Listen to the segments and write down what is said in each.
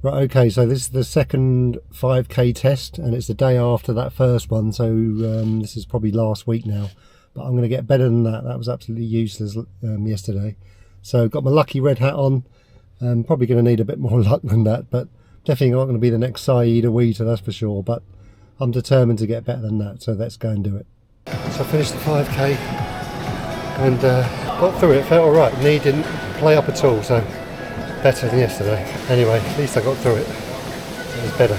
Right, okay, so this is the second 5k test and it's the day after that first one, so this is probably last week now, but I'm going to get better than that. That was absolutely useless yesterday. So got my lucky red hat on. Probably going to need a bit more luck than that, but definitely not going to be the next Saeed Awita, that's for sure, but I'm determined to get better than that, so let's go and do it. So I finished the 5k and got through it, felt alright. Knee didn't play up at all, so better than yesterday. Anyway, at least I got through it. It was better.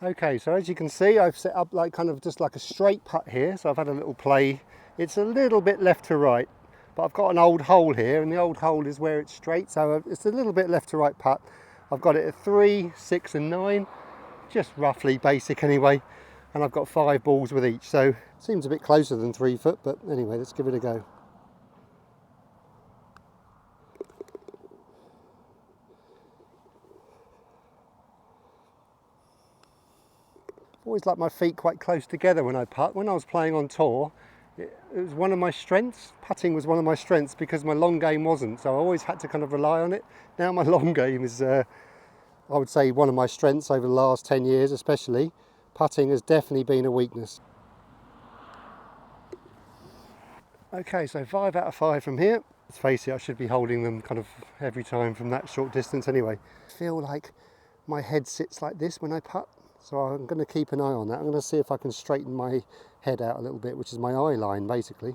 Okay, so as you can see, I've set up like kind of just like a straight putt here. So I've had a little play. It's a little bit left to right, but I've got an old hole here, and the old hole is where it's straight. So it's a little bit left to right putt. I've got it at 3, 6 and 9, just roughly basic anyway. And I've got 5 balls with each. So it seems a bit closer than 3 foot, but anyway, let's give it a go. Always like my feet quite close together when I putt. When I was playing on tour, it was one of my strengths. Putting was one of my strengths because my long game wasn't, so I always had to kind of rely on it. Now my long game is, I would say, one of my strengths over the last 10 years especially. Putting has definitely been a weakness. Okay, so 5 out of 5 from here. Let's face it, I should be holding them kind of every time from that short distance anyway. I feel like my head sits like this when I putt. So I'm going to keep an eye on that. I'm going to see if I can straighten my head out a little bit, which is my eye line basically.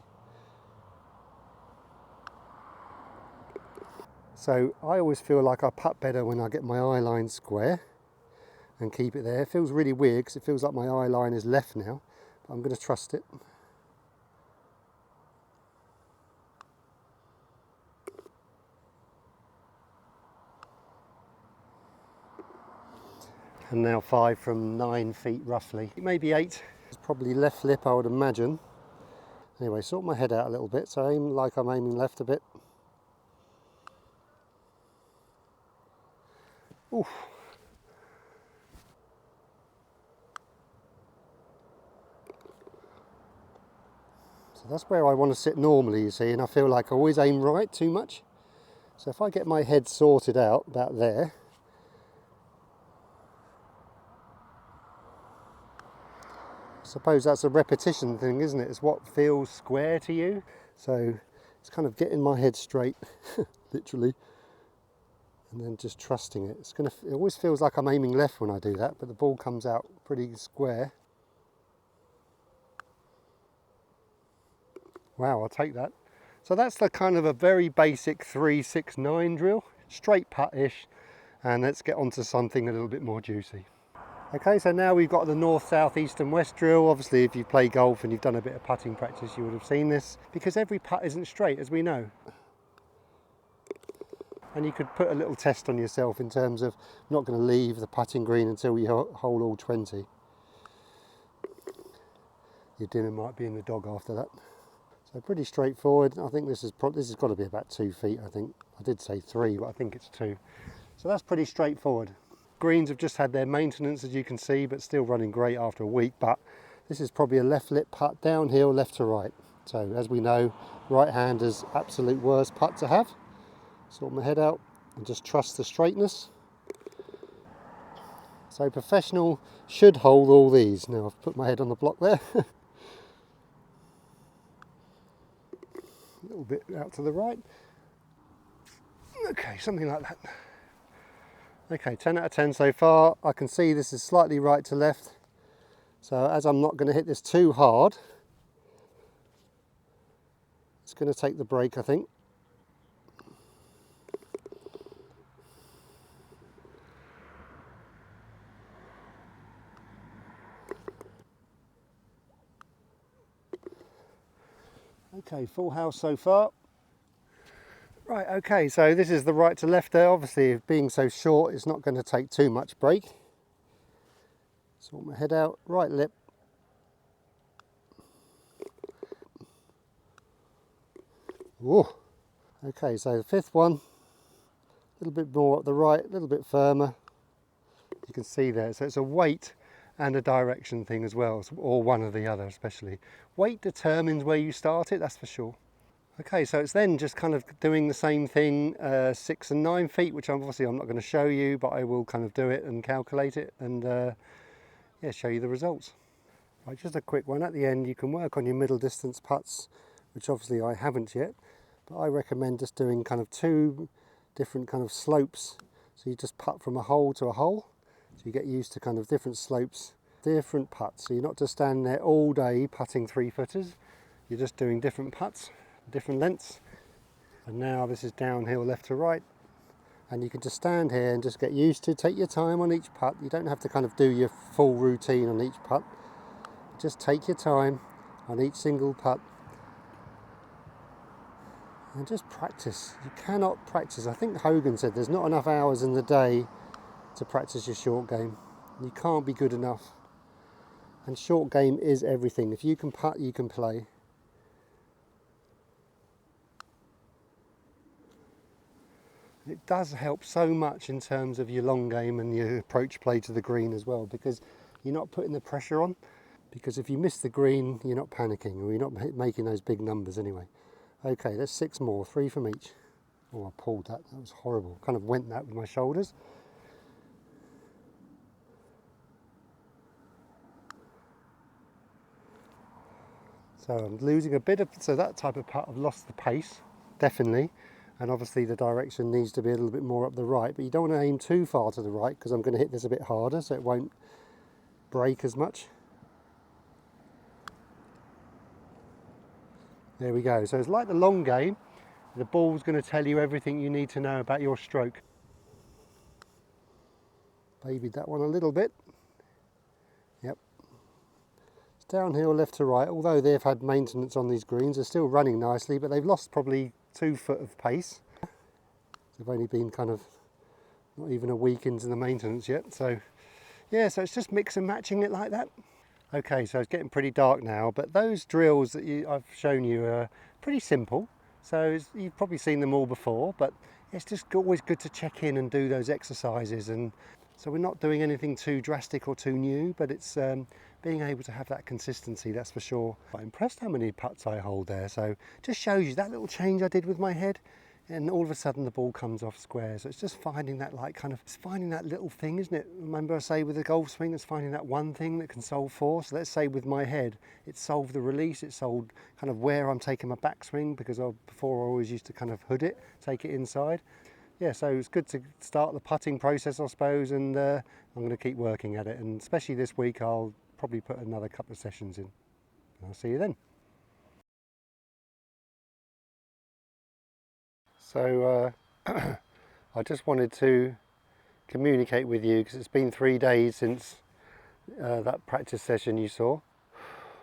So I always feel like I putt better when I get my eye line square and keep it there. It feels really weird because it feels like my eye line is left now, but I'm going to trust it. And now 5 from 9 feet roughly, maybe 8. It's probably left lip, I would imagine. Anyway, sort my head out a little bit, so I aim like I'm aiming left a bit. Oof. So that's where I want to sit normally, you see, and I feel like I always aim right too much. So if I get my head sorted out about there, I suppose that's a repetition thing, isn't it? It's what feels square to you. So it's kind of getting my head straight, literally, and then just trusting it. It always feels like I'm aiming left when I do that, but the ball comes out pretty square. Wow, I'll take that. So that's the kind of a very basic 3, 6, 9 drill, straight putt-ish, and let's get on to something a little bit more juicy. Okay, so now we've got the north, south, east and west drill. Obviously, if you play golf and you've done a bit of putting practice, you would have seen this, because every putt isn't straight, as we know. And you could put a little test on yourself in terms of not going to leave the putting green until you hole all 20. Your dinner might be in the dog after that. So pretty straightforward. I think this has got to be about 2 feet, I think. I did say 3, but I think it's 2. So that's pretty straightforward. Greens have just had their maintenance, as you can see, but still running great after a week. But this is probably a left lip putt, downhill, left to right. So as we know, right-hander's absolute worst putt to have. Sort my head out and just trust the straightness. So professional should hold all these. Now I've put my head on the block there. A little bit out to the right. Okay, something like that. Okay, 10 out of 10 so far. I can see this is slightly right to left. So as I'm not going to hit this too hard, it's going to take the break, I think. Okay, full house so far. Right, okay, so this is the right to left there. Obviously, being so short, it's not going to take too much break. Sort my head out, right lip. Whoa. Okay, so the 5th one, a little bit more up the right, a little bit firmer. You can see there, so it's a weight and a direction thing as well, or one or the other especially. Weight determines where you start it, that's for sure. Okay, so it's then just kind of doing the same thing, 6 and 9 feet, which obviously I'm not going to show you, but I will kind of do it and calculate it and yeah, show you the results. Right, just a quick one at the end. You can work on your middle distance putts, which obviously I haven't yet, but I recommend just doing kind of 2 different kind of slopes. So you just putt from a hole to a hole, so you get used to kind of different slopes, different putts. So you're not just standing there all day putting 3-footers, you're just doing different putts, different lengths. And now this is downhill left to right, and you can just stand here and just get used to, take your time on each putt. You don't have to kind of do your full routine on each putt. Just take your time on each single putt and just practice. You cannot practice. I think Hogan said there's not enough hours in the day to practice your short game. You can't be good enough. And short game is everything. If you can putt, you can play. It does help so much in terms of your long game and your approach play to the green as well, because you're not putting the pressure on. Because if you miss the green, you're not panicking, or you're not making those big numbers anyway. Okay, there's 6 more, 3 from each. Oh, I pulled that. That was horrible. Kind of went that with my shoulders. So I'm losing a bit of, so that type of putt, I've lost the pace, definitely. And obviously the direction needs to be a little bit more up the right, but you don't want to aim too far to the right, because I'm going to hit this a bit harder, so it won't break as much. There we go. So it's like the long game. The ball's going to tell you everything you need to know about your stroke. Babied that one a little bit. Yep. It's downhill left to right. Although they've had maintenance on these greens, they're still running nicely, but they've lost probably 2 foot of pace. They've only been kind of not even a week into the maintenance yet. So yeah, so it's just mix and matching it like that. Okay, so it's getting pretty dark now, but those drills that I've shown you are pretty simple. So you've probably seen them all before, but it's just always good to check in and do those exercises. And so we're not doing anything too drastic or too new, but it's being able to have that consistency, that's for sure. I'm impressed how many putts I hold there. So just shows you that little change I did with my head, and all of a sudden the ball comes off square. So it's just finding that, like, kind of, it's finding that little thing, isn't it? Remember I say with the golf swing, it's finding that one thing that can solve 4. So let's say with my head, it solved the release, it solved kind of where I'm taking my backswing, because before I always used to kind of hood it, take it inside. Yeah, so it's good to start the putting process, I suppose, and I'm going to keep working at it. And especially this week, I'll probably put another couple of sessions in. I'll see you then. So I just wanted to communicate with you, because it's been 3 days since that practice session you saw.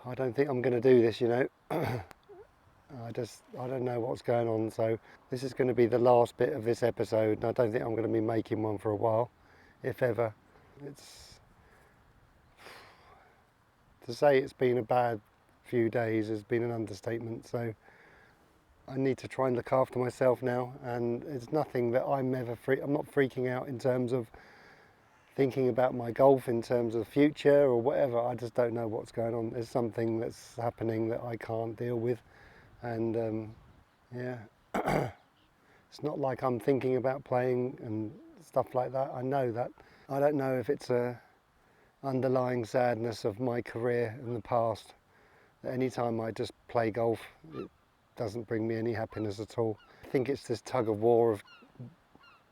I don't think I'm going to do this, you know. I don't know what's going on, so this is going to be the last bit of this episode, and I don't think I'm going to be making one for a while, if ever. To say it's been a bad few days has been an understatement, so I need to try and look after myself now, and it's nothing that I'm not freaking out in terms of thinking about my golf in terms of the future or whatever. I just don't know what's going on. There's something that's happening that I can't deal with, and yeah, it's not like I'm thinking about playing and stuff like that. I know that. I don't know if it's a underlying sadness of my career in the past. Any time I just play golf, it doesn't bring me any happiness at all. I think it's this tug of war of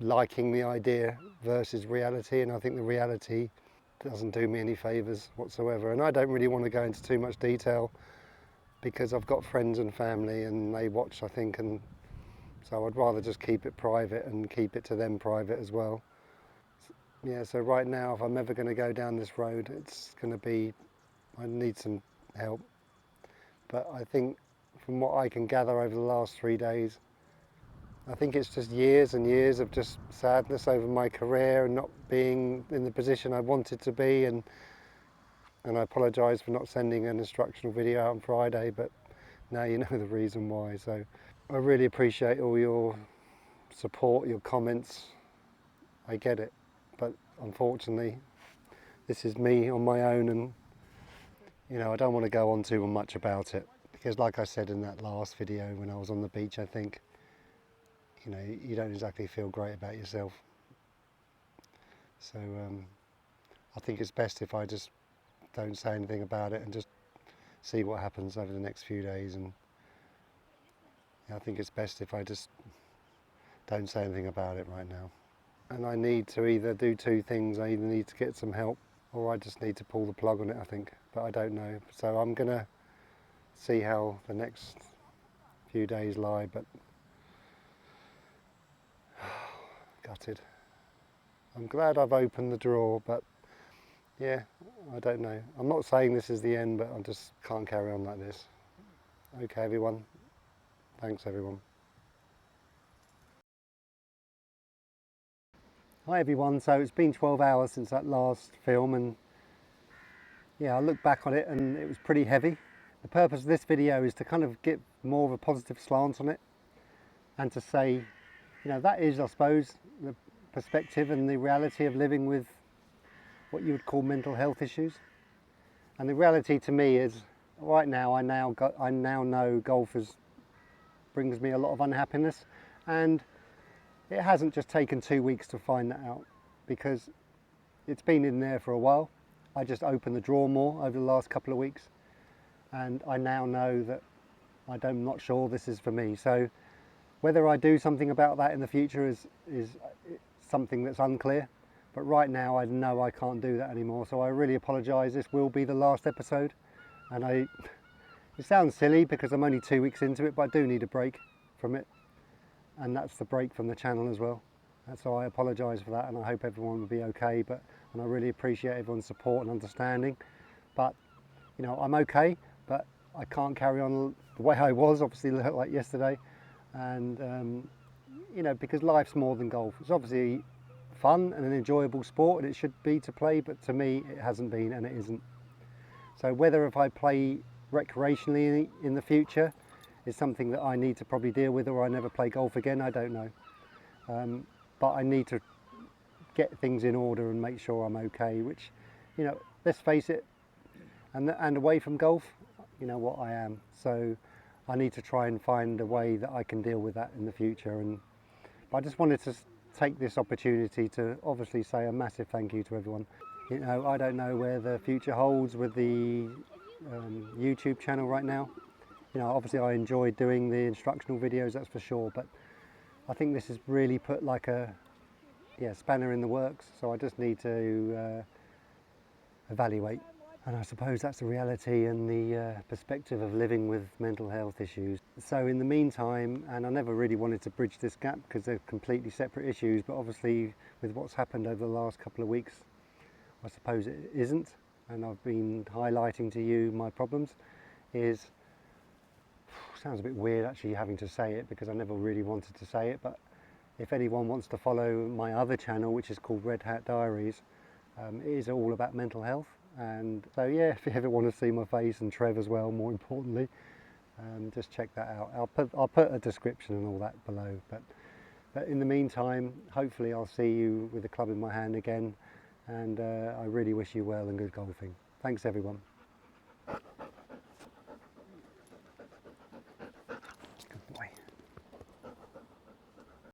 liking the idea versus reality, and I think the reality doesn't do me any favours whatsoever. And I don't really want to go into too much detail, because I've got friends and family and they watch, I think, and so I'd rather just keep it private and keep it to them private as well. Yeah, so right now, if I'm ever going to go down this road, it's going to be, I need some help. But I think from what I can gather over the last 3 days, I think it's just years and years of just sadness over my career and not being in the position I wanted to be. And I apologise for not sending an instructional video out on Friday, but now you know the reason why. So I really appreciate all your support, your comments. I get it, but unfortunately this is me on my own, and you know, I don't want to go on too much about it, because like I said in that last video when I was on the beach, I think, you know, you don't exactly feel great about yourself. So I think it's best if I just don't say anything about it and just see what happens over the next few days. And I think it's best if I just don't say anything about it right now. And I need to either do two things. I either need to get some help or I just need to pull the plug on it, I think. But I don't know. So I'm going to see how the next few days lie, but gutted. I'm glad I've opened the drawer, but yeah, I don't know. I'm not saying this is the end, but I just can't carry on like this. Okay, everyone. Thanks, everyone. Hi, everyone. So it's been 12 hours since that last film, and yeah, I look back on it and it was pretty heavy. The purpose of this video is to kind of get more of a positive slant on it and to say, you know, that is, I suppose, the perspective and the reality of living with what you would call mental health issues. And the reality to me is, right now, I now know golf brings me a lot of unhappiness, and it hasn't just taken 2 weeks to find that out, because it's been in there for a while. I just opened the drawer more over the last couple of weeks, and I now know that I'm not sure this is for me. So whether I do something about that in the future is something that's unclear. But right now I know I can't do that anymore. So I really apologise. This will be the last episode. And it sounds silly because I'm only 2 weeks into it, but I do need a break from it. And that's the break from the channel as well. And so I apologise for that, and I hope everyone will be okay. And I really appreciate everyone's support and understanding. But, you know, I'm okay, but I can't carry on the way I was, obviously, like yesterday. And, you know, because life's more than golf. It's obviously fun and an enjoyable sport, and it should be to play, but to me it hasn't been, and it isn't. So whether if I play recreationally in the future is something that I need to probably deal with, or I never play golf again, I don't know. But I need to get things in order and make sure I'm okay, which, you know, let's face it, and away from golf, you know what I am. So I need to try and find a way that I can deal with that in the future. But I just wanted to take this opportunity to obviously say a massive thank you to everyone. You know, I don't know where the future holds with the YouTube channel right now. You know, obviously I enjoyed doing the instructional videos, that's for sure, but I think this has really put like a spanner in the works. So I just need to evaluate. And I suppose that's the reality and the perspective of living with mental health issues. So in the meantime, and I never really wanted to bridge this gap because they're completely separate issues, but obviously with what's happened over the last couple of weeks, I suppose it isn't. And I've been highlighting to you my problems. Sounds a bit weird actually having to say it, because I never really wanted to say it, but if anyone wants to follow my other channel, which is called Red Hat Diaries, it is all about mental health. And so yeah, if you ever want to see my face, and Trev as well, more importantly, just check that out. I'll put a description and all that below. But in the meantime, hopefully I'll see you with the club in my hand again, and I really wish you well and good golfing. Thanks everyone.